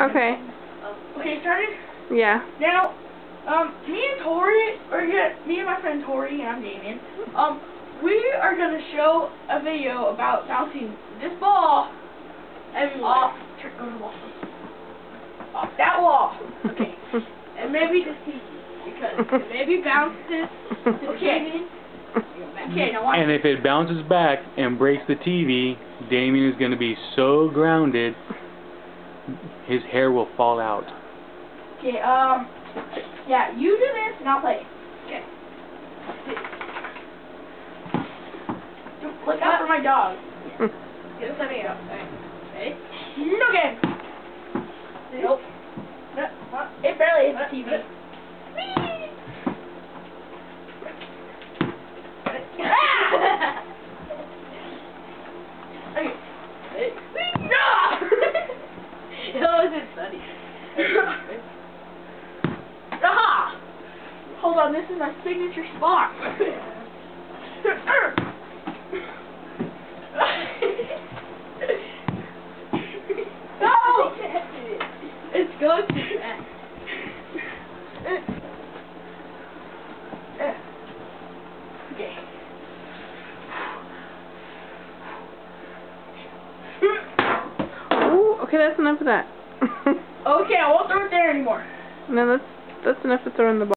Okay. Okay, started? Yeah. Now, me and my friend Tori, and I'm Damien, we are going to show a video about bouncing this ball off that wall. Okay. And maybe just see, because maybe bounce this. Okay. Okay, now watch. And if it bounces back and breaks the TV, Damien is going to be so grounded, his hair will fall out. Okay, yeah, you do this and I'll play. Okay. Look out for my dog. Get this video. Okay. No game. Nope. No, it barely hits the TV. It wasn't funny. Aha! Hold on, this is my signature spot. No! It's going too fast. Okay. Ooh, okay, that's enough of that. Okay, I won't throw it there anymore. No, that's enough to throw in the ball.